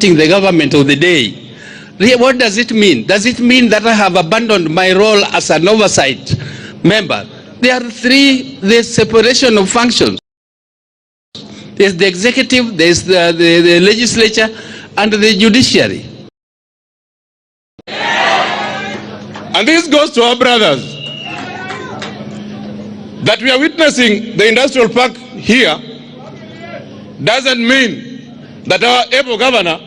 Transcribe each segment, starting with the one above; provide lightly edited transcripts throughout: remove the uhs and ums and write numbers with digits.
the government of the day. What does it mean? Does it mean that I have abandoned my role as an oversight member? There are the separation of functions. There's the executive, there's the legislature, and the judiciary. And this goes to our brothers. That we are witnessing the industrial park here doesn't mean that our able governor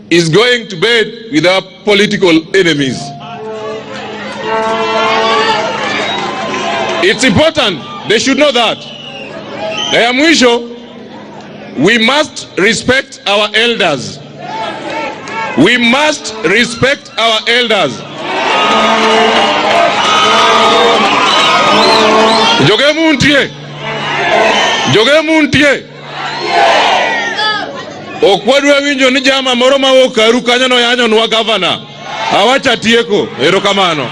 is going to bed with our political enemies. It's important they should know that. We must respect our elders. We must respect our elders. Joge muntie. Okwadwe winjo ni jama moro ma okaru kanyo no yanyo nwa governor. Awacha tieko. Erokamano.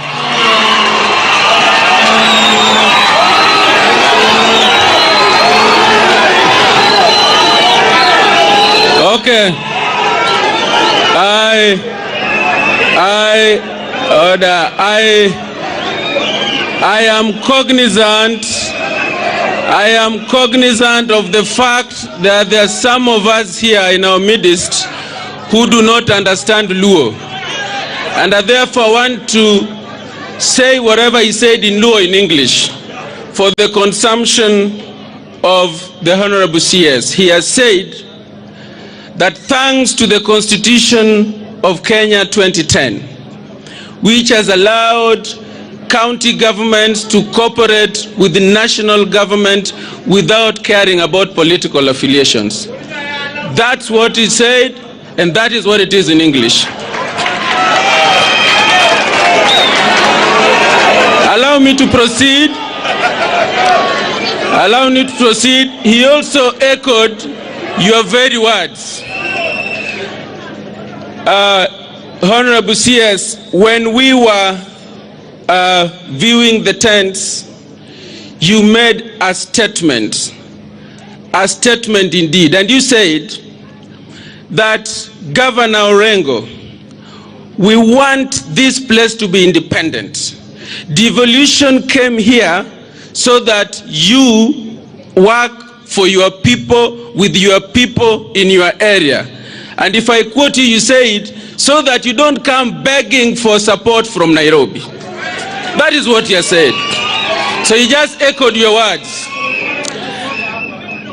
Okay. I am cognizant of the fact that there are some of us here in our midst who do not understand Luo, and I therefore want to say whatever he said in Luo in English for the consumption of the Honorable CS. He has said that thanks to the Constitution of Kenya 2010, which has allowed county governments to cooperate with the national government without caring about political affiliations. That's what he said, and that is what it is in English. Allow me to proceed. Allow me to proceed. He also echoed your very words. Honorable CS, when we were viewing the tents, you made a statement indeed, and you said that Governor Orengo, we want this place to be independent. Devolution came here so that you work for your people, with your people in your area. And if I quote you, you said, so that you don't come begging for support from Nairobi. That is what you said. So you just echoed your words.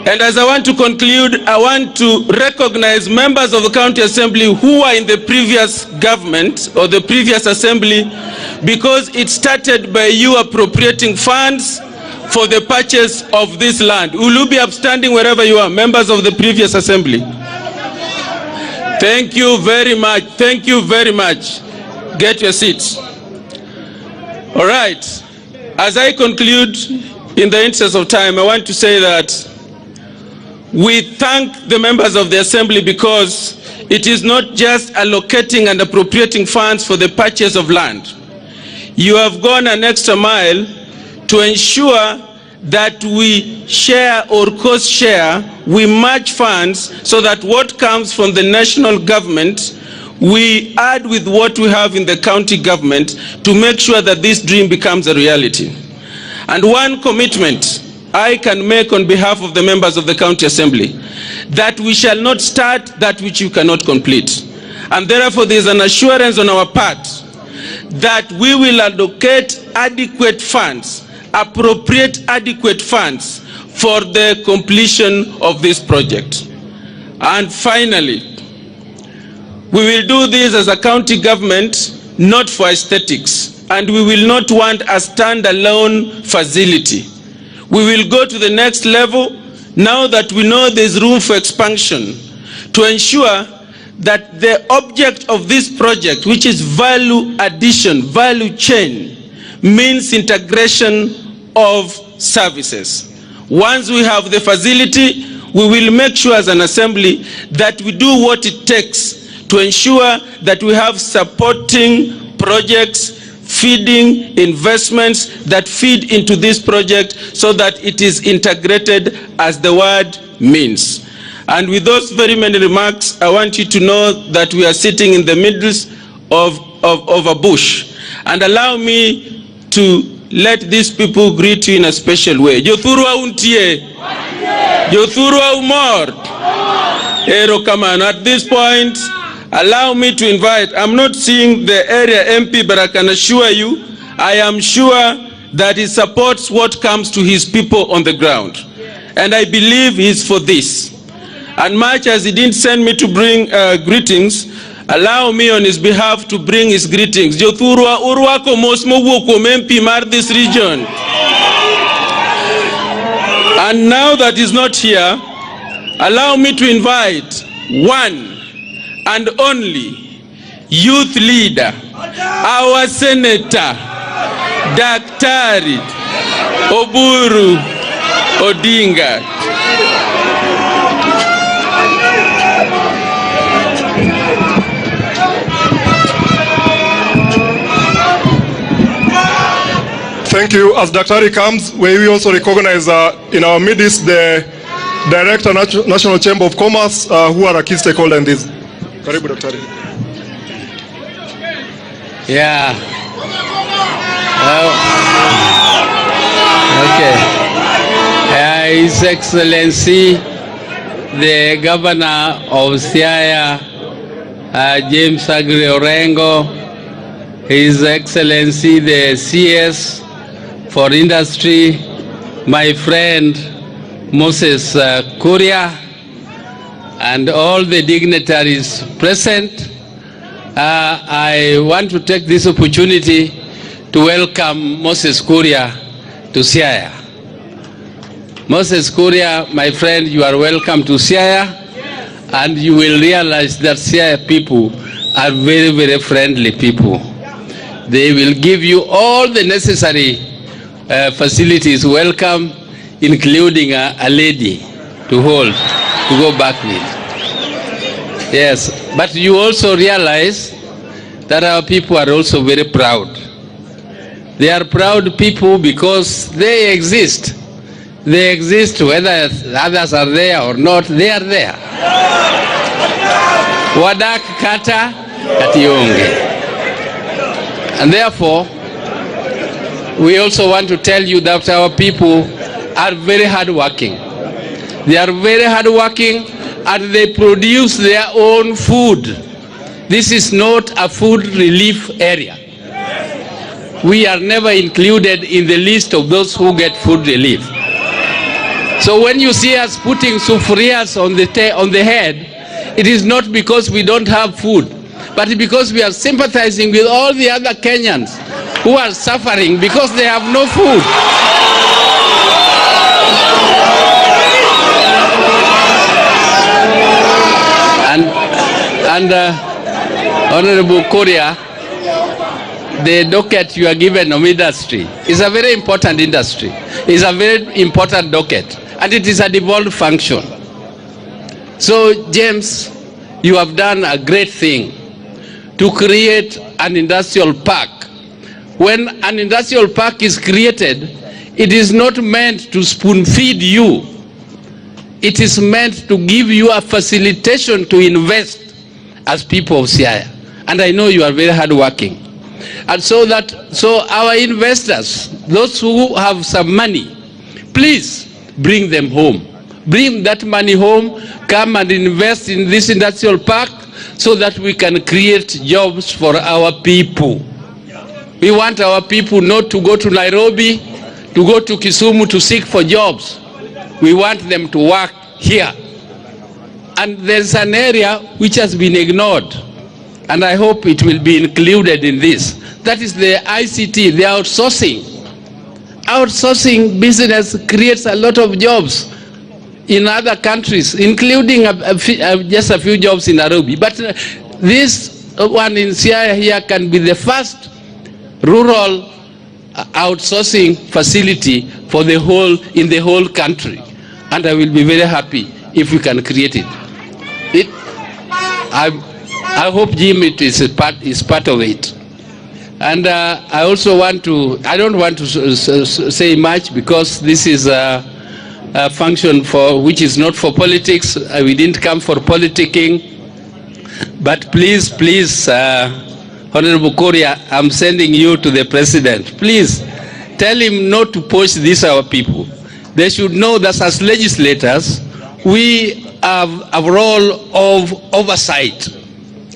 And as I want to conclude, I want to recognize members of the County Assembly who were in the previous government or the previous assembly, because it started by you appropriating funds for the purchase of this land. Will you be upstanding wherever you are, members of the previous assembly? Thank you very much. Thank you very much. Get your seats. All right. As I conclude, in the interest of time, I want to say that we thank the members of the assembly because it is not just allocating and appropriating funds for the purchase of land. You have gone an extra mile to ensure that we share or cost share, we match funds so that what comes from the national government, we add with what we have in the county government to make sure that this dream becomes a reality. And one commitment I can make on behalf of the members of the County Assembly, that we shall not start that which you cannot complete. And therefore there is an assurance on our part that we will allocate adequate funds, appropriate adequate funds for the completion of this project. And finally, we will do this as a county government, not for aesthetics, and we will not want a standalone facility. We will go to the next level now that we know there's room for expansion, to ensure that the object of this project, which is value addition, value chain, means integration of services. Once we have the facility, we will make sure as an assembly that we do what it takes to ensure that we have supporting projects, feeding investments that feed into this project so that it is integrated as the word means. And with those very many remarks, I want you to know that we are sitting in the middle of a bush. And allow me to let these people greet you in a special way. Jothurwa untie. Jothurwa umor. Ero kamano. At this point, allow me to invite, I'm not seeing the area MP, but I can assure you, I am sure that he supports what comes to his people on the ground. And I believe he's for this. And much as he didn't send me to bring greetings, allow me on his behalf to bring his greetings. Jothurwa urwako mosmo wuko MP mar this region. And now that he's not here, allow me to invite one and only youth leader, our senator, Daktari Oburu Odinga. Thank you. As Daktari comes, we also recognize in our midst the Director, National Chamber of Commerce, who are a key stakeholder in this. Karibu Daktari. Yeah. Okay. His Excellency, the Governor of Siaya, James Agregation, His Excellency, the CS for Industry, my friend Moses Kuria, and all the dignitaries present. I want to take this opportunity to welcome Moses Kuria to Siaya. Moses Kuria, my friend, you are welcome to Siaya, and you will realize that Siaya people are very, very friendly people. They will give you all the necessary facilities. Welcome, including a lady to hold, to go back with. Yes, but you also realize that our people are also very proud. They are proud people because they exist. They exist whether others are there or not, they are there. Wadak kata katiyonge. And therefore, we also want to tell you that our people are very hardworking. They are very hardworking and they produce their own food. This is not a food relief area. We are never included in the list of those who get food relief. So when you see us putting sufurias on the head, it is not because we don't have food, but because we are sympathizing with all the other Kenyans who are suffering because they have no food. And Honorable Korea, the docket you are given of industry is a very important industry. It's a very important docket, and it is a devolved function. So, James, you have done a great thing to create an industrial park. When an industrial park is created, it is not meant to spoon feed you. It is meant to give you a facilitation to invest as people of Siaya. And I know you are very hardworking. And so our investors, those who have some money, please bring them home. Bring that money home, come and invest in this industrial park so that we can create jobs for our people. We want our people not to go to Nairobi, to go to Kisumu to seek for jobs. We want them to work here. And there's an area which has been ignored, and I hope it will be included in this. That is the ICT, the outsourcing. Outsourcing business creates a lot of jobs in other countries, including just a few jobs in Nairobi. But this one in Siaya here can be the first rural outsourcing facility for the in the whole country. And I will be very happy if we can create it. I hope Jim is part of it. And I also want to, I don't want to say much because this is function for which is not for politics. We didn't come for politicking. But please, Honorable Korea, I'm sending you to the president. Please tell him not to push these our people. They should know that as legislators, we have a role of oversight.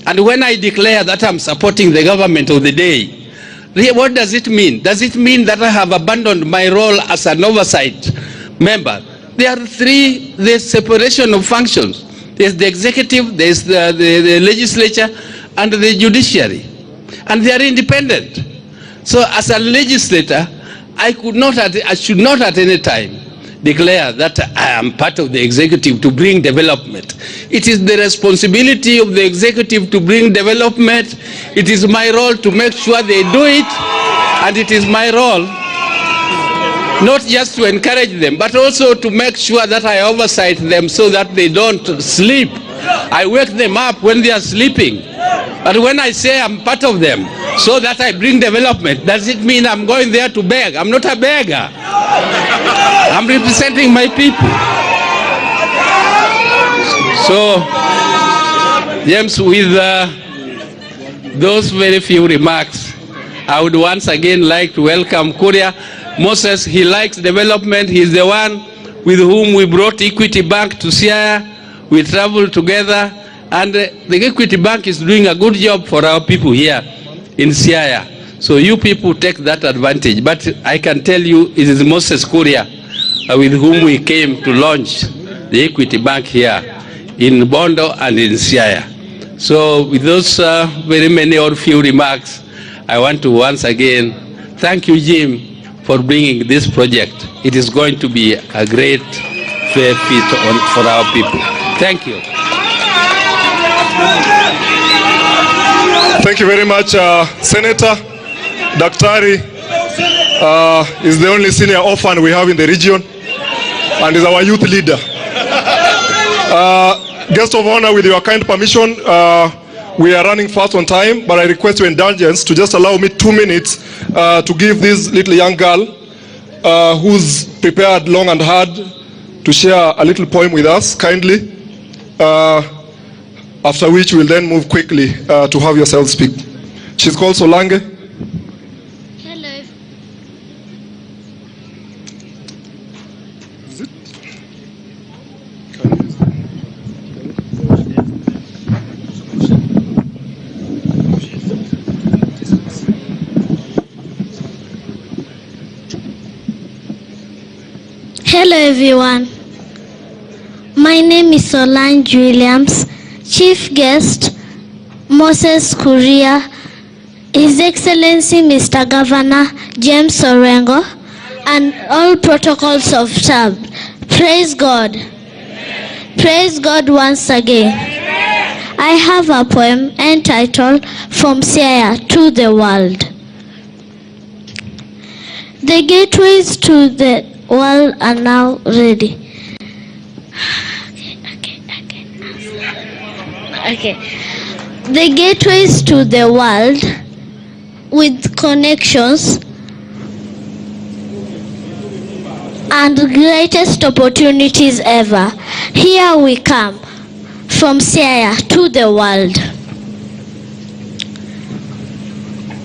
And when I declare that I'm supporting the government of the day, what does it mean? Does it mean that I have abandoned my role as an oversight member? There are three, there's separation of functions. There's the executive, there's the legislature, and the judiciary. And they are independent. So as a legislator, I should not at any time declare that I am part of the executive to bring development. It is the responsibility of the executive to bring development. It is my role to make sure they do it, and it is my role not just to encourage them, but also to make sure that I oversight them so that they don't sleep. I wake them up when they are sleeping. But when I say I'm part of them so that I bring development, does it mean I'm going there to beg? I'm not a beggar. I'm representing my people. So, James, with those very few remarks, I would once again like to welcome Korea. Moses, he likes development. He's the one with whom we brought Equity Bank to Siaya. We traveled together, and the Equity Bank is doing a good job for our people here in Siaya. So you people take that advantage. But I can tell you it is Moses Korea with whom we came to launch the Equity Bank here in Bondo and in Siaya. So with those very many or few remarks, I want to once again thank you, Jim, for bringing this project. It is going to be a great fair fit for our people. Thank you. Thank you very much, Senator. Daktari is the only senior orphan we have in the region and is our youth leader. Guest of honor, with your kind permission, we are running fast on time, but I request your indulgence to just allow me 2 minutes to give this little young girl who's prepared long and hard to share a little poem with us, kindly. After which we'll then move quickly to have yourself speak. She's called Solange. Hello. Is it? Hello everyone. My name is Solange Williams. Chief guest Moses Kuria, His Excellency Mr. Governor James Orengo, and all protocols observed. Praise God. Praise God once again. I have a poem entitled From Siaya to the World. The gateways to the world are now ready. Okay. The gateways to the world with connections and greatest opportunities ever. Here we come, from Siaya to the world.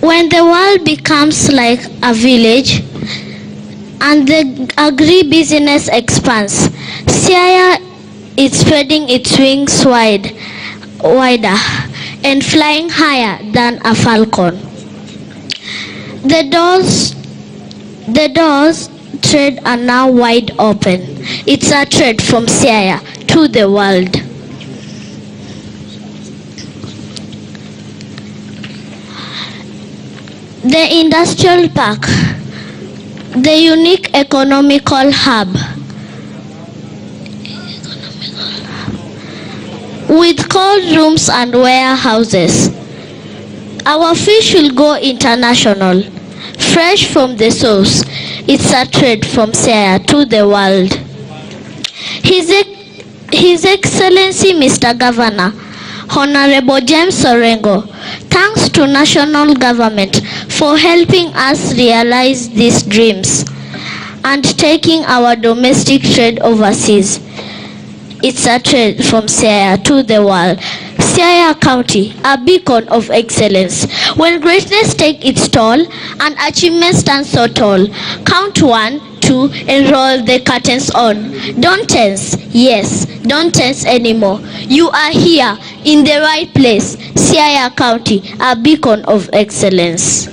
When the world becomes like a village and the agri-business expands, Siaya is spreading its wings wider and flying higher than a falcon. The doors trade are now wide open. It's a trade from Siaya to the world. The industrial park, the unique economical hub, with cold rooms and warehouses. Our fish will go international, fresh from the source. It's a trade from Siaya to the world. His Excellency Mr. Governor, Honorable James Orengo, thanks to national government for helping us realize these dreams. and taking our domestic trade overseas. It's a trade from Siaya to the world. Siaya County, a beacon of excellence. When greatness takes its toll and achievements stand so tall, count 1, 2, and roll the curtains on. Don't tense, yes, don't tense anymore. You are here in the right place. Siaya County, a beacon of excellence.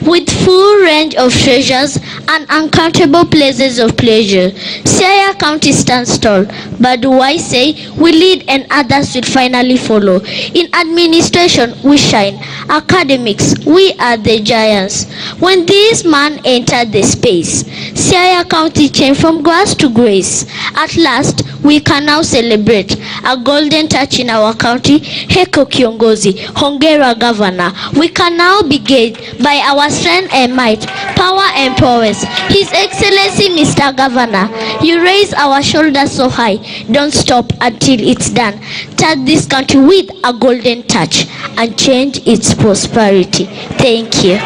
With full range of treasures and uncountable places of pleasure, Siaya County stands tall. But do I say we lead and others will finally follow? In administration we shine, academics we are the giants. When this man entered the space, Siaya County changed from grass to grace. At last we can now celebrate a golden touch in our county. Heko kiongozi, hongera governor. We can now be gauged by our strength and might, power and prowess. His Excellency Mr. Governor, you raise our shoulders so high. Don't stop until it's done. Touch this country with a golden touch and change its prosperity. Thank you.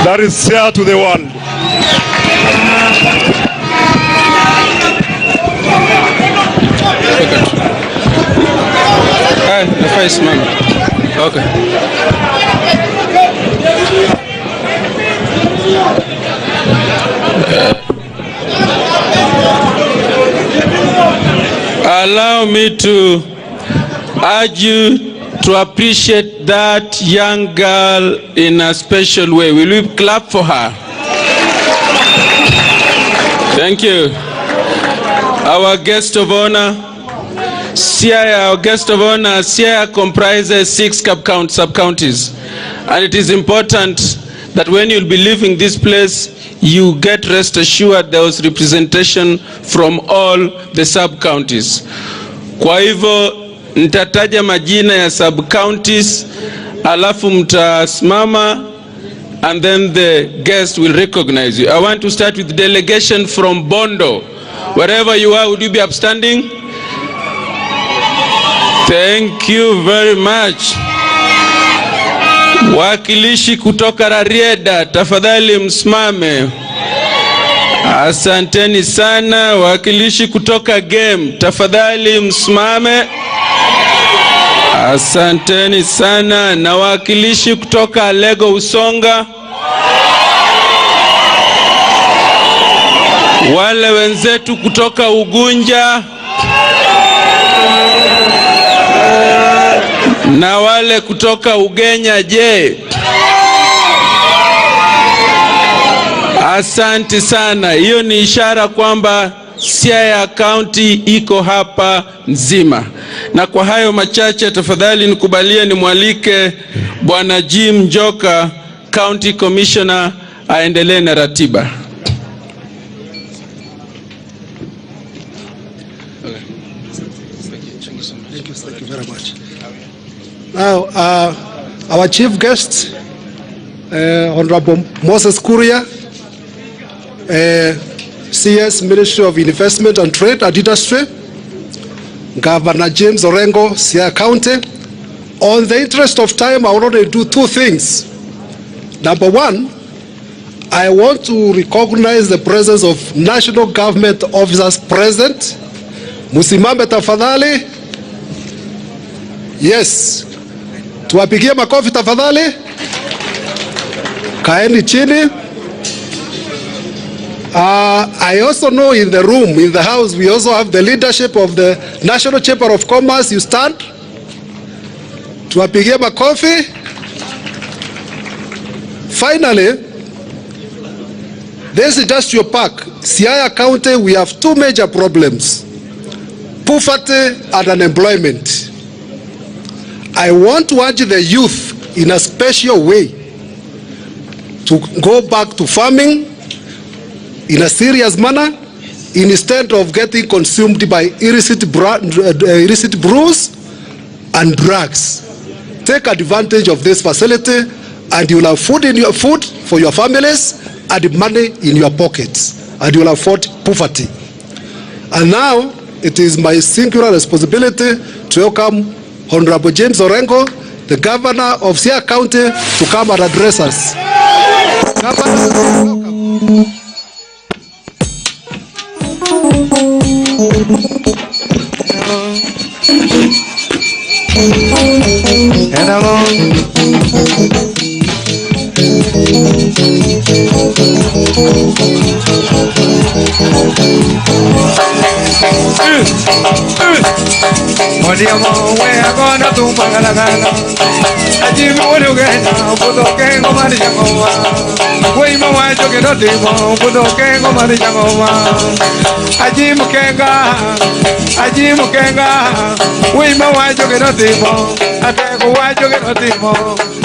That is Siaya to the world. The face, man. Okay. Allow me to urge you to appreciate that young girl in a special way. Will we clap for her? Thank you. Our guest of honor, Siaya, our guest of honor, Siaya comprises 6 sub-counties. And it is important that when you'll be leaving this place, you get rest assured there was representation from all the sub-counties. Kwa hivyo, nitataja majina ya sub-counties, alafu mtasimama, and then the guest will recognize you. I want to start with the delegation from Bondo. Wherever you are, would you be upstanding? Thank you very much. Wakilishi kutoka Rarieda, tafadhali msimame. Asanteni sana. Wakilishi kutoka Game, tafadhali msimame. Asanteni sana. Na wakilishi kutoka Lego Usonga, wale wenzetu kutoka Ugunja, na wale kutoka Ugenya, je? Asante sana. Hiyo ni ishara kwamba Siaya County iko hapa nzima. Na kwa hayo machache, tafadhali nikubalie nimwalike Bwana Jim Njoka, County Commissioner, aendelee na ratiba. Thank you very much. Now, our chief guest, Honorable Moses Kuria, CS Ministry of Investment and Trade and Industry, Governor James Orengo, Siaya County. On the interest of time, I want to do 2 things. Number 1, I want to recognize the presence of national government officers present. Musimame tafadhali. Yes. Tuwapigie makofi tafadhali. Kaeni chini. I also know in the room, in the house, we also have the leadership of the National Chamber of Commerce. You stand. Tuwapigie makofi. Finally, this industrial park, Siaya County, we have 2 major problems: poverty and unemployment. I want to urge the youth in a special way to go back to farming in a serious manner instead of getting consumed by illicit brews and drugs. Take advantage of this facility and you will have food for your families and money in your pockets, and you will afford poverty. And now it is my singular responsibility to welcome Honorable James Orengo, the Governor of Siaya County, to come and address us. Governor, welcome.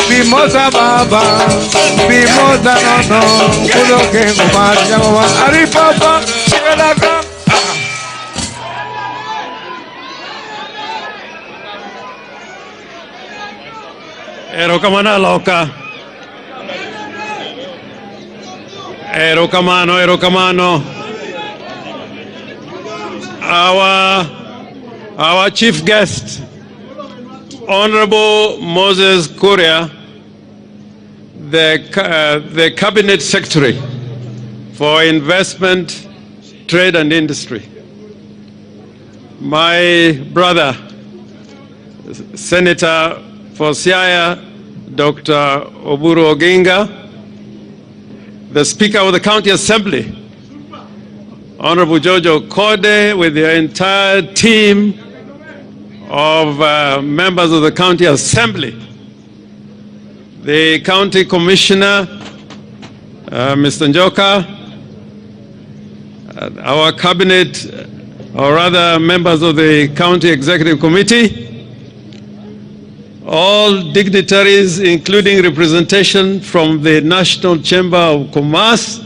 Mimosa baba, mimosa no, pudo que ngomari jango ari papa, chibelaka. Erokamana loka. Erokamano. Our chief guest, Honorable Moses Kuria, the Cabinet Secretary for Investment, Trade and Industry. My brother, Senator for Siaya, Dr. Oburu Oginga, the Speaker of the County Assembly, Honorable Jojo Kode, with the entire team of members of the County Assembly, the County Commissioner, Mr. Njoka, our Cabinet, or rather members of the County Executive Committee, all dignitaries, including representation from the National Chamber of Commerce,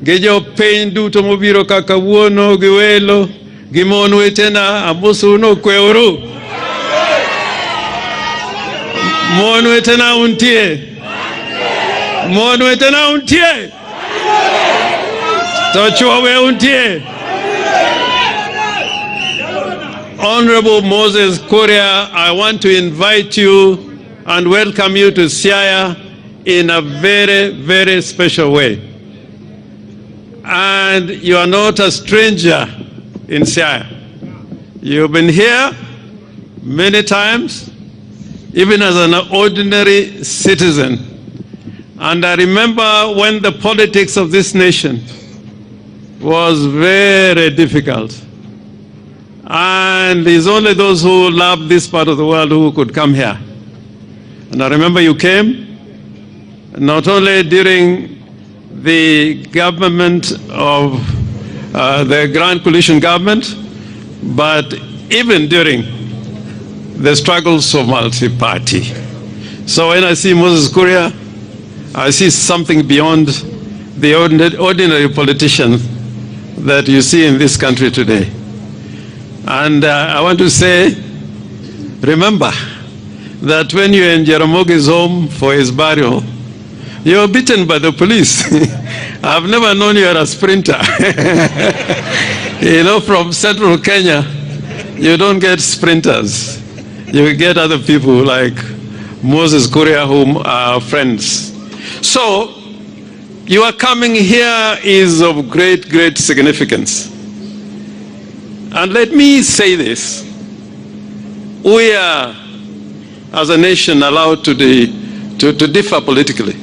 Gejo Pendu Tomobiro Kakawuono Giwelo, Gimonu Etena, Abusuno Kweuru, Monu Etena Untie, Monu Etena Untie, Tochuawe Untie. Honorable Moses Kuria, I want to invite you and welcome you to Siaya in a very, very special way. And you are not a stranger in Siaya. You've been here many times, even as an ordinary citizen. And I remember when the politics of this nation was very difficult. And it's only those who love this part of the world who could come here. And I remember you came, not only during the government of the Grand Coalition government, but even during the struggles of multi-party. So when I see Moses Kuria, I see something beyond the ordinary politician that you see in this country today. And I want to say, remember that when you're in Jaramogi's home for his burial, you were beaten by the police. I've never known you are a sprinter. You know, from central Kenya, you don't get sprinters. You get other people like Moses Kuria, whom are friends. So, your coming here is of great, great significance. And let me say this. We are, as a nation, allowed to differ politically.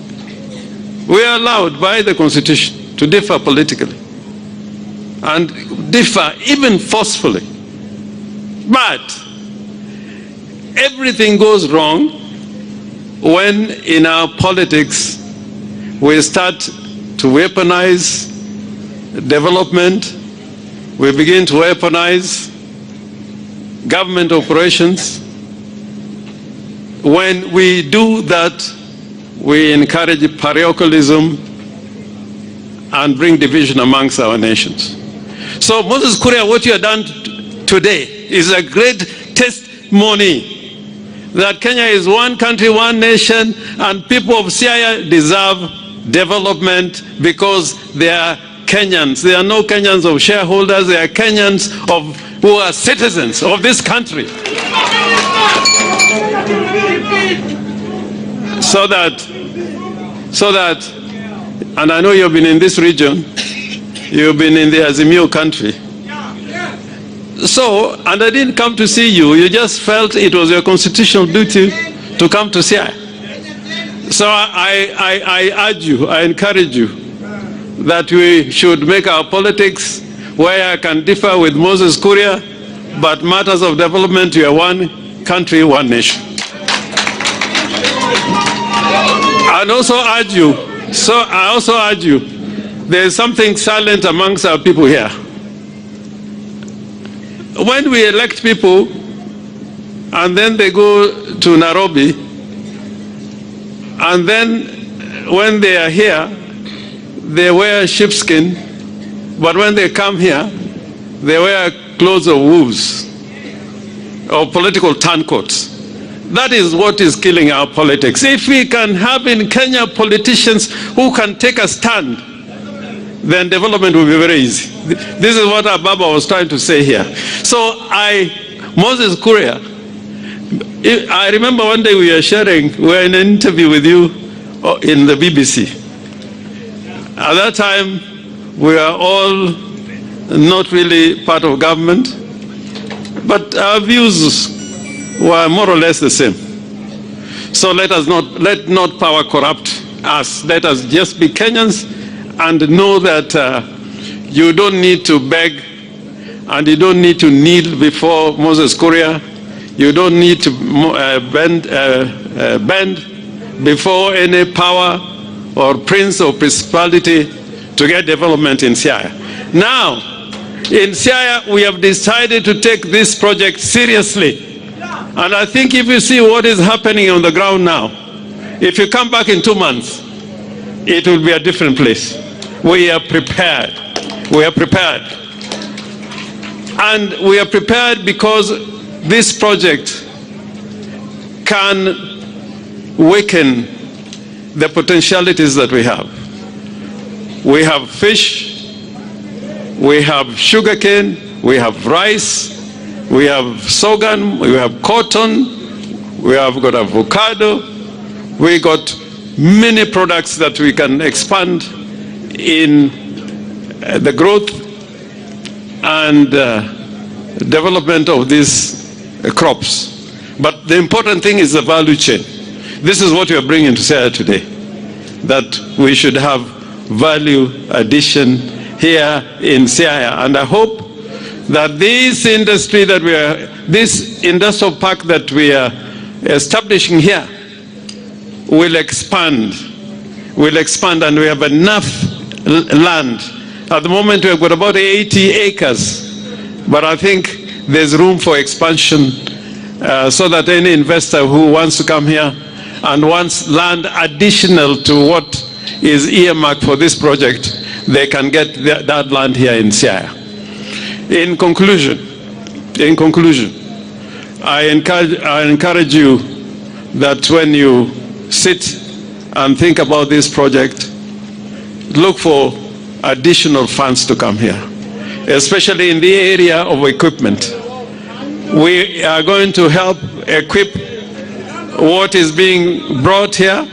We are allowed by the Constitution to differ politically and differ even forcefully. But everything goes wrong when in our politics we start to weaponize development, we begin to weaponize government operations. When we do that, we encourage parochialism and bring division amongst our nations. So Moses Kuria, what you have done today is a great testimony that Kenya is one country, one nation, and people of Siaya deserve development because they are Kenyans. They are no Kenyans of shareholders, they are Kenyans who are citizens of this country. So that and I know you've been in this region, you've been in the Azimio country. So, and I didn't come to see you, you just felt it was your constitutional duty to come to Siaya. So I urge you, I encourage you that we should make our politics where I can differ with Moses Kuria, but matters of development, we are one country, one nation. And also urge you, I also urge you, there is something silent amongst our people here. When we elect people and then they go to Nairobi, and then when they are here, they wear sheepskin, but when they come here, they wear clothes of wolves or political turncoats. That is what is killing our politics. If we can have in Kenya politicians who can take a stand, then development will be very easy. This is what Ababa was trying to say here. So Moses Kuria, I remember one day we were in an interview with you in the BBC. At that time, we were all not really part of government, but our views were more or less the same. So let not power corrupt us. Let us just be Kenyans and know that you don't need to beg and you don't need to kneel before Moses Kuria. You don't need to bend before any power or prince or principality to get development in Siaya. Now, in Siaya, we have decided to take this project seriously. And I think if you see what is happening on the ground now, if you come back in 2 months, it will be a different place. We are prepared. We are prepared. And we are prepared because this project can weaken the potentialities that we have. We have fish, we have sugarcane, we have rice, we have sorghum, we have cotton, we have got avocado, we got many products that we can expand in the growth and development of these crops. But the important thing is the value chain. This is what we are bringing to Siaya today, that we should have value addition here in Siaya. And I hope that this industry that this industrial park that we are establishing here will expand, and we have enough land. At the moment we have got about 80 acres, but I think there's room for expansion so that any investor who wants to come here and wants land additional to what is earmarked for this project, they can get that land here in Siaya. In conclusion, I encourage you that when you sit and think about this project, look for additional funds to come here, especially in the area of equipment. We are going to help equip what is being brought here,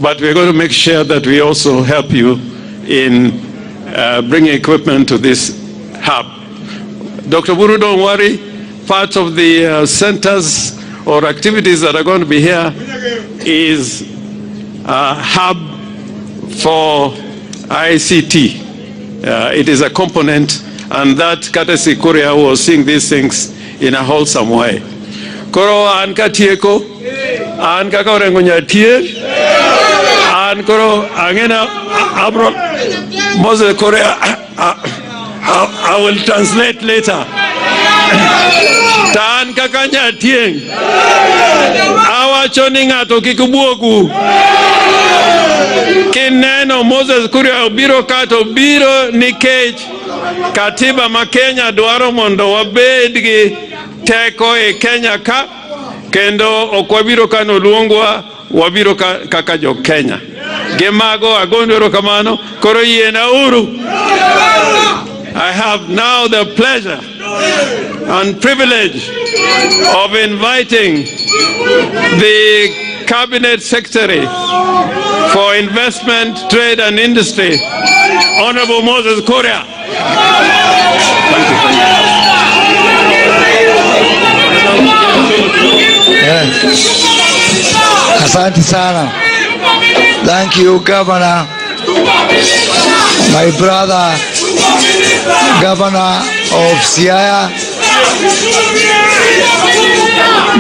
but we're going to make sure that we also help you in bringing equipment to this hub. Dr. Buru, don't worry, part of the centers or activities that are going to be here is a hub for ICT. It is a component, and that courtesy Korea was seeing these things in a wholesome way. Koro an katieko, an kakaorengo nyatie, an koro angena abro Moses Korea. I will translate later. Tan kakanya tieng. Awa choninga to kikubuoku. Kineno Moses Kuria obiro kato biro nikech katiba ma Kenya dwaro mondo wabed gi teko e Kenya ka, kendo okwabiro kano luongwa wabiro kaka jo Kenya. Gemago agondo erokamano, koro yiena uru. I have now the pleasure and privilege of inviting the Cabinet Secretary for Investment, Trade and Industry, Honorable Moses Kuria. Asante sana. Thank you, Governor. My brother, Governor of Siaya.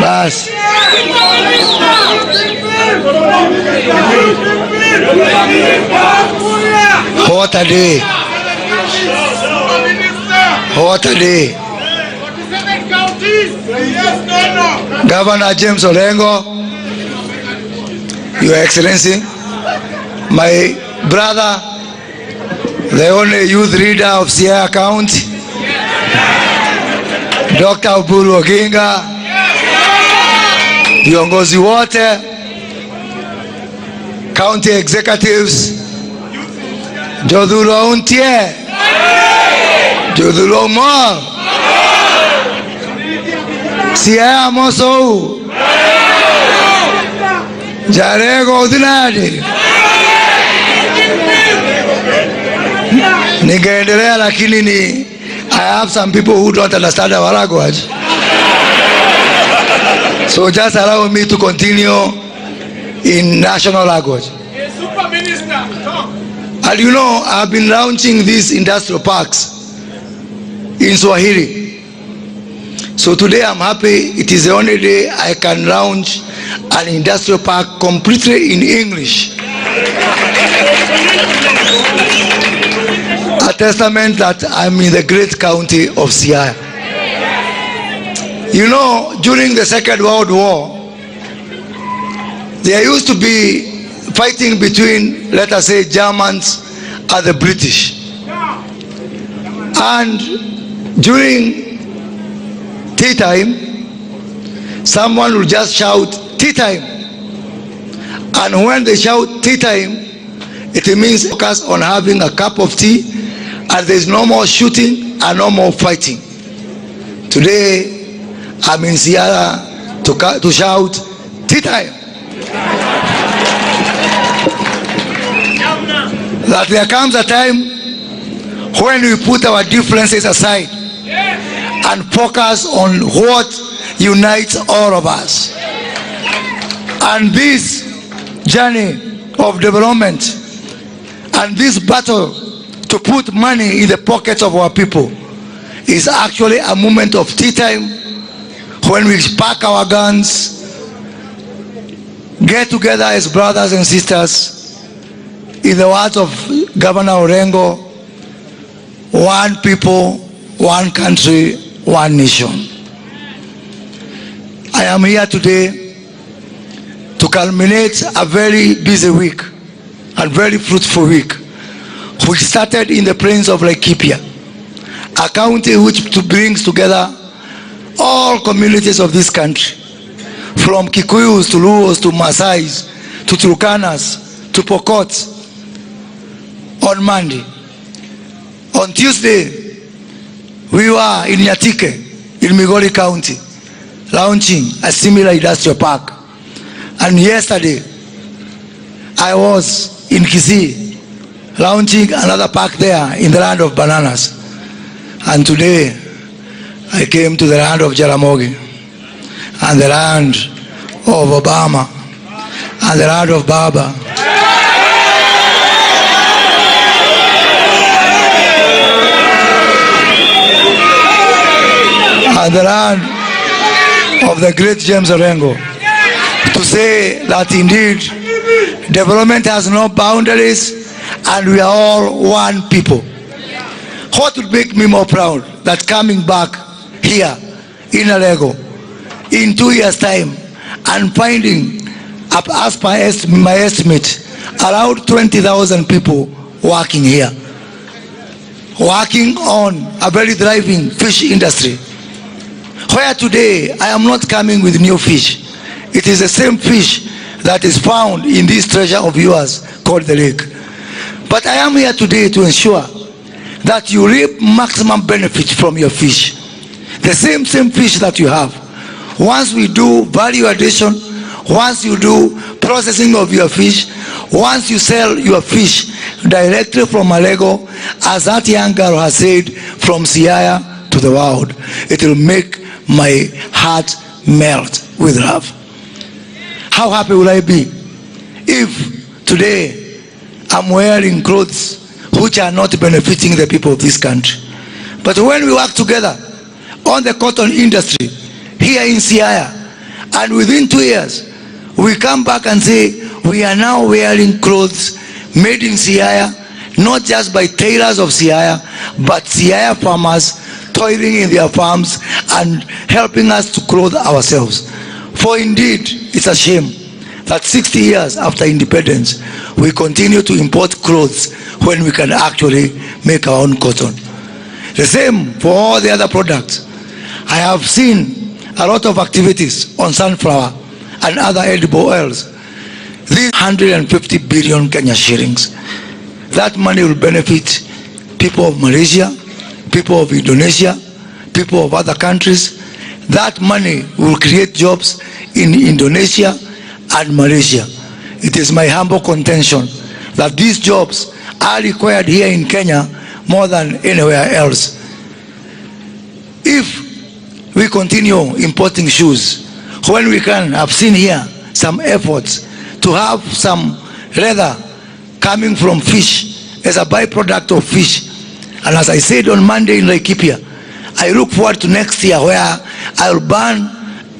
Bas. What a day. What a day. Governor James Orengo, Your Excellency, my brother, the only youth leader of Siaya County, Dr. Oburu Oginga, viongozi wote, county executives, Jodhuro Untie, Jodhuro Mall, Siaya Mosou, Jarego Udinadi. Ningeendelea lakini I have some people who don't understand our language. So just allow me to continue in national language. And you know, I've been launching these industrial parks in Swahili. So today I'm happy it is the only day I can launch an industrial park completely in English. A testament that I'm in the great county of Siaya. You know, during the Second World War, there used to be fighting between, let us say, Germans and the British. And during tea time, someone will just shout, tea time. And when they shout tea time, it means focus on having a cup of tea, and there's no more shooting and no more fighting. Today, I'm in Siaya to shout, tea time. That there comes a time when we put our differences aside and focus on what unites all of us. And this journey of development and this battle to put money in the pockets of our people is actually a moment of tea time, when we pack our guns, get together as brothers and sisters. In the words of Governor Orengo, one people, one country, one nation. I am here today to culminate a very busy week and very fruitful week, which started in the plains of Laikipia, a county which brings together all communities of this country, from Kikuyus to Luos to Masais to Turkanas to Pokots. On Monday, on Tuesday, we were in Nyatike in Migori County launching a similar industrial park, and yesterday I was in Kisii launching another park there in the land of bananas, and today I came to the land of Jaramogi and the land of Obama and the land of Baba. And the land of the great James Orengo, to say that indeed development has no boundaries and we are all one people. What would make me more proud that coming back here in Alego in 2 years' time and finding, as per my estimate, around 20,000 people working here, working on a very thriving fish industry, where today I am not coming with new fish. It is the same fish that is found in this treasure of yours called the lake. But I am here today to ensure that you reap maximum benefit from your fish. The same fish that you have. Once we do value addition, once you do processing of your fish, Once you sell your fish directly from Malego, as that young girl has said, from Siaya to the world, it will make my heart melt with love. How happy will I be if today I'm wearing clothes which are not benefiting the people of this country? But when we work together on the cotton industry here in Siaya, and within 2 years, we come back and say, we are now wearing clothes made in Siaya, not just by tailors of Siaya, but Siaya farmers toiling in their farms and helping us to clothe ourselves. For indeed, it's a shame that 60 years after independence, we continue to import clothes when we can actually make our own cotton. The same for all the other products. I have seen a lot of activities on sunflower and other edible oils. These 150 billion Kenya shillings, that money will benefit people of Malaysia, people of Indonesia, people of other countries. That money will create jobs in Indonesia and Malaysia. It is my humble contention that these jobs are required here in Kenya more than anywhere else. If we continue importing shoes, when we can have seen here some efforts to have some leather coming from fish as a byproduct of fish. And as I said on Monday in Laikipia, I look forward to next year where I will ban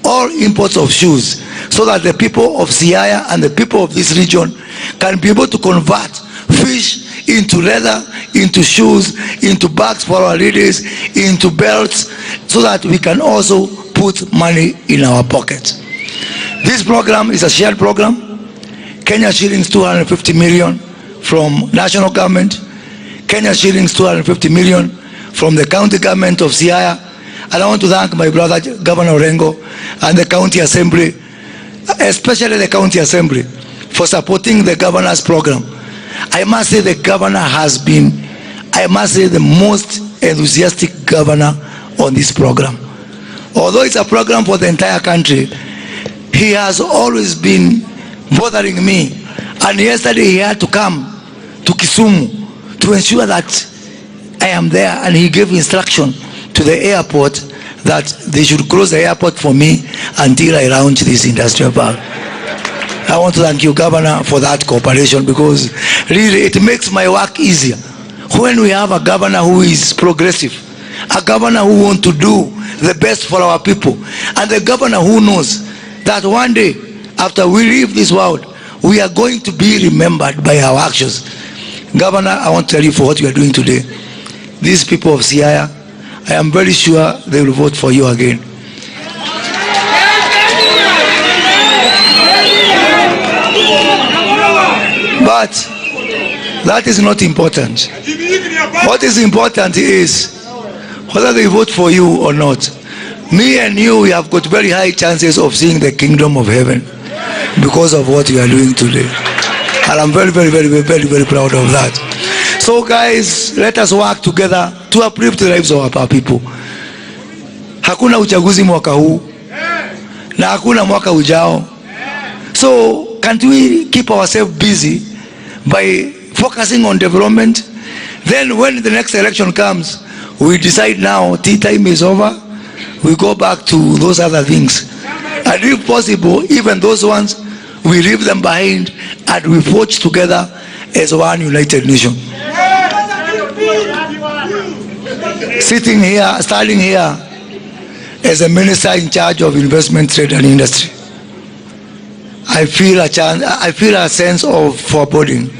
all imports of shoes so that the people of Siaya and the people of this region can be able to convert fish into leather, into shoes, into bags for our ladies, into belts, so that we can also put money in our pockets. This program is a shared program. Kenya shillings 250 million from national government, Kenya shillings 250 million from the county government of Siaya. And I want to thank my brother Governor Orengo and the county assembly, especially the county assembly, for supporting the governor's program. I must say the governor has been, I must say, the most enthusiastic governor on this program. Although it's a program for the entire country, he has always been bothering me. And yesterday he had to come to Kisumu to ensure that I am there, and he gave instruction to the airport that they should close the airport for me until I launch this industrial park. I want to thank you, Governor, for that cooperation, because really it makes my work easier when we have a governor who is progressive, a governor who wants to do the best for our people, and the governor who knows that one day after we leave this world, we are going to be remembered by our actions. Governor, I want to tell you for what you are doing today. These people of Siaya, I am very sure they will vote for you again. But that is not important. What is important is whether they vote for you or not. Me and you, we have got very high chances of seeing the kingdom of heaven because of what you are doing today. And I'm very, very, very, very, very proud of that. So guys, let us work together to uplift the lives of our people. Hakuna uchaguzi mwaka huu na hakuna mwaka ujao. So can't we keep ourselves busy by focusing on development? Then when the next election comes, we decide now tea time is over, we go back to those other things. And if possible, even those ones, we leave them behind and we forge together as one united nation. Sitting here, standing here as a minister in charge of investment, trade and industry, I feel a sense of foreboding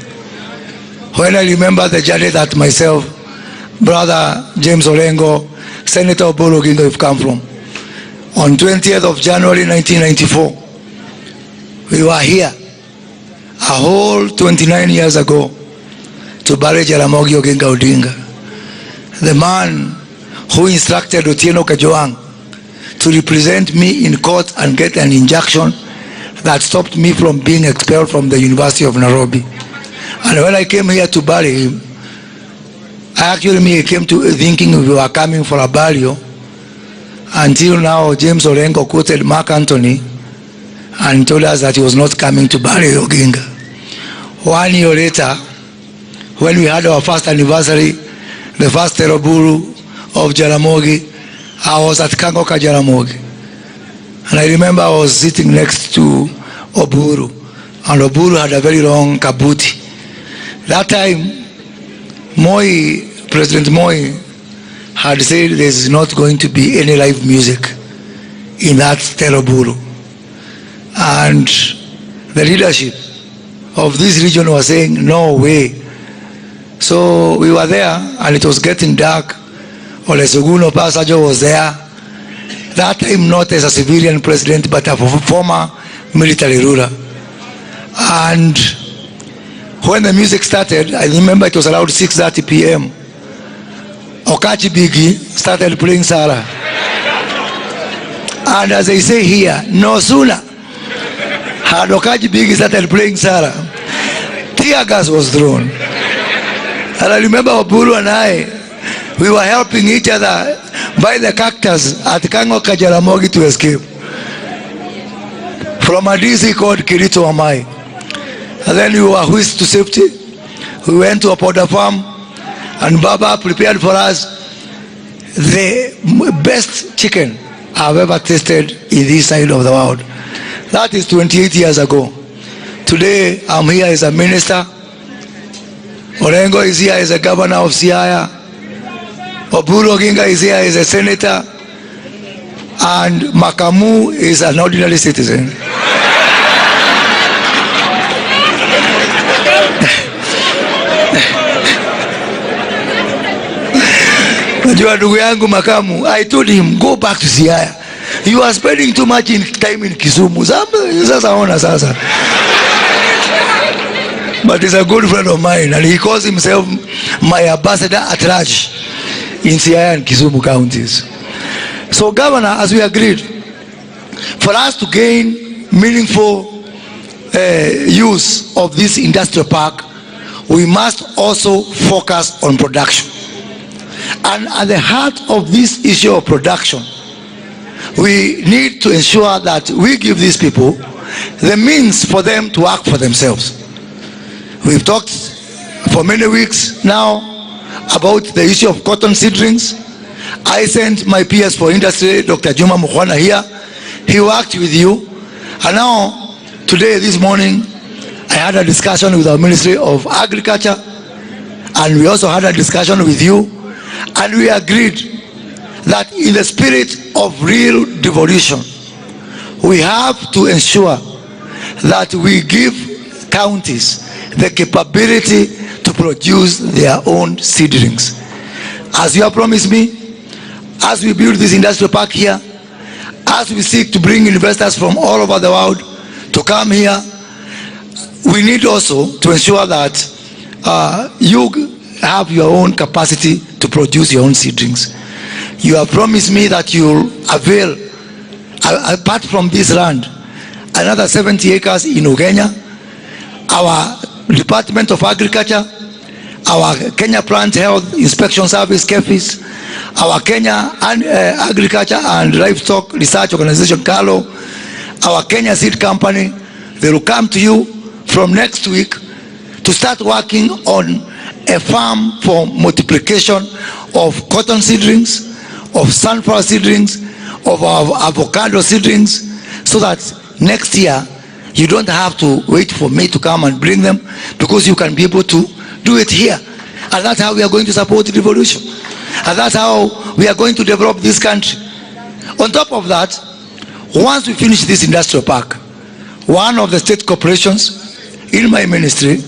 when I remember the journey that myself, Brother James Orengo, Senator Obolo Oginga have come from. On 20th of January 1994, we were here a whole 29 years ago to bury Jaramogi Oginga Odinga, the man who instructed Otieno Kajwang to represent me in court and get an injunction that stopped me from being expelled from the University of Nairobi. And when I came here to bury him, I came to thinking we were coming for a burial, until now James Orengo quoted Mark Antony and told us that he was not coming to bury Oginga. 1 year later, when we had our first anniversary, the first Teroburu of Jaramogi, I was at Kangoka Jaramogi. And I remember I was sitting next to Oburu, and Oburu had a very long kabuti. That time, President Moi had said there's not going to be any live music in that Teroburu. And the leadership of this region was saying, no way. So we were there, and it was getting dark. Olusegun Obasanjo was there. That time not as a civilian president, but a former military ruler. And when the music started, I remember it was around 6:30 p.m. Okachi Bigi started playing Sara. And as they say here, no sooner had Okachi Bigi started playing Sara, tear gas was thrown. And I remember Oburu and I, we were helping each other buy the cactus at Kangoka Jaramogi to escape from a DC called Kirito Amai. And then we were whisked to safety. We went to a powder farm, and Baba prepared for us the best chicken I've ever tasted in this side of the world. That is 28 years ago. Today, I'm here as a minister. Orengo is here as a governor of Siaya. Oburu Oginga is here as a senator. And Makamu is an ordinary citizen. Ndugu yangu Makamu, I told him, go back to Siaya. You are spending too much time in Kisumu. Sasa ona sasa. But he's a good friend of mine, and he calls himself my ambassador at large in Siaya and Kisumu counties. So, Governor, as we agreed, for us to gain meaningful use of this industrial park, we must also focus on production. And at the heart of this issue of production, we need to ensure that we give these people the means for them to work for themselves. We've talked for many weeks now about the issue of cotton seedlings. I sent my PS for industry, Dr. Juma Mukhwana here. He worked with you. And now, today, this morning, I had a discussion with our Ministry of Agriculture, and we also had a discussion with you, and we agreed that in the spirit of real devolution, we have to ensure that we give counties the capability to produce their own seedlings. As you have promised me, as we build this industrial park here, as we seek to bring investors from all over the world to come here, we need also to ensure that you have your own capacity to produce your own seedlings. You have promised me that you'll avail, apart from this land, another 70 acres in Ugenya. Our Department of Agriculture, our Kenya Plant Health Inspection Service, KEFIS, our Kenya Agriculture and Livestock Research Organization, CALO, our Kenya Seed Company, they will come to you from next week to start working on a farm for multiplication of cotton seedlings, of sunflower seedlings, of our avocado seedlings, so that next year you don't have to wait for me to come and bring them, because you can be able to do it here. And that's how we are going to support the revolution. And that's how we are going to develop this country. On top of that, once we finish this industrial park, one of the state corporations in my ministry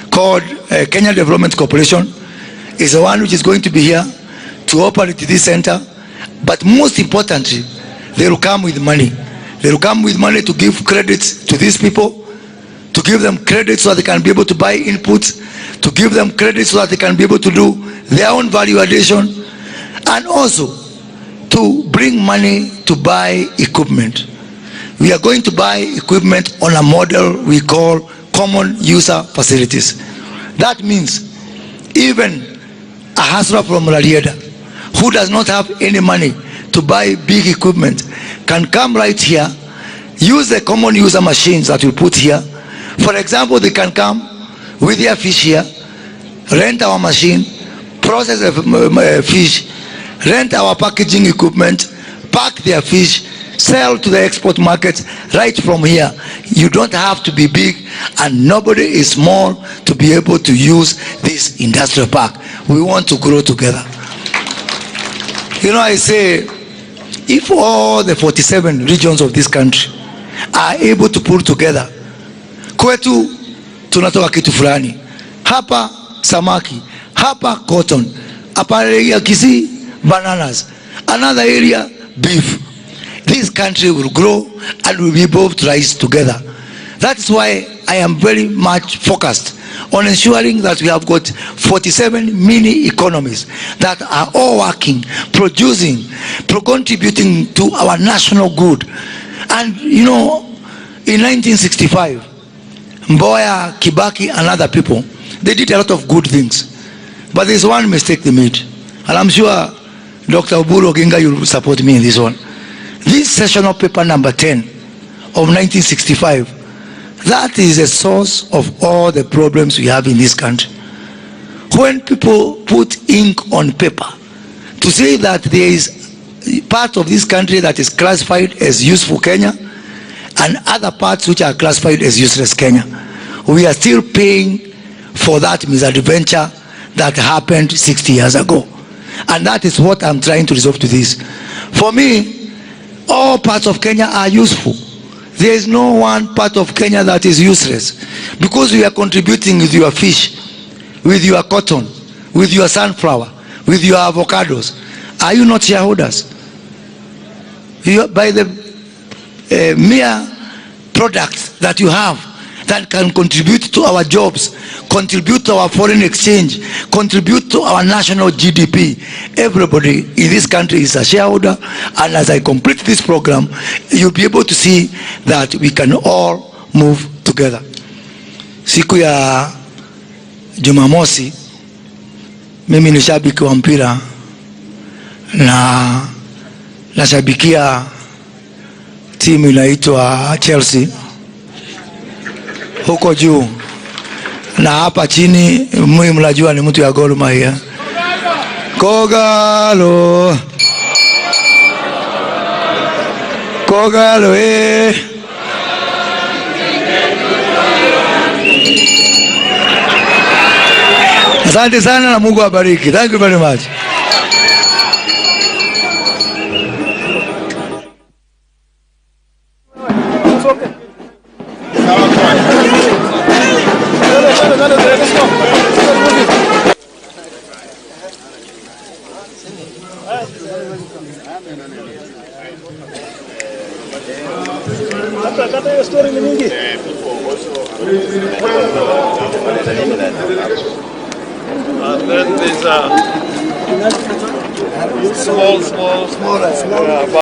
called Kenya Development Corporation is the one which is going to be here to operate this center. But most importantly, they will come with money. They will come with money to give credits to these people, to give them credit so that they can be able to buy inputs, to give them credit so that they can be able to do their own value addition, and also to bring money to buy equipment. We are going to buy equipment on a model we call common user facilities. That means even a hustler from Rarieda who does not have any money to buy big equipment can come right here, use the common user machines that we put here. For example, they can come with their fish here, rent our machine, process the fish, rent our packaging equipment, pack their fish, sell to the export market right from here. You don't have to be big, and nobody is small to be able to use this industrial park. We want to grow together. You know, I say, if all the 47 regions of this country are able to pull together, kwetu tunatoka kitu fulani, hapa samaki, hapa cotton, hapa area Kisii bananas, another area beef. This country will grow and will be both rise together. That is why I am very much focused on ensuring that we have got 47 mini economies that are all working, producing, contributing to our national good. And you know, in 1965, Mboya, Kibaki, and other people, they did a lot of good things. But there's one mistake they made. And I'm sure Dr. Oburu Oginga, you will support me in this one. This sessional paper number 10 of 1965, that is the source of all the problems we have in this country. When people put ink on paper to say that there is part of this country that is classified as useful Kenya and other parts which are classified as useless Kenya, we are still paying for that misadventure that happened 60 years ago. And that is what I'm trying to resolve to this. For me, all parts of Kenya are useful. There is no one part of Kenya that is useless, because we are contributing with your fish, with your cotton, with your sunflower, with your avocados. Are you not shareholders? By the mere products that you have that can contribute to our jobs, contribute to our foreign exchange, contribute to our national GDP. Everybody in this country is a shareholder, and as I complete this program, you'll be able to see that we can all move together. Siku ya Jumamosi, mimi ni shabiki wa mpira na nashabikia timu inaitwa Chelsea huko juu, na hapa chini mimi mnajua ni mtu ya Gor Mahia. Kogalo, Kogalo eh. Asante sana na Mungu awabariki. Thank you very much. And then there's a small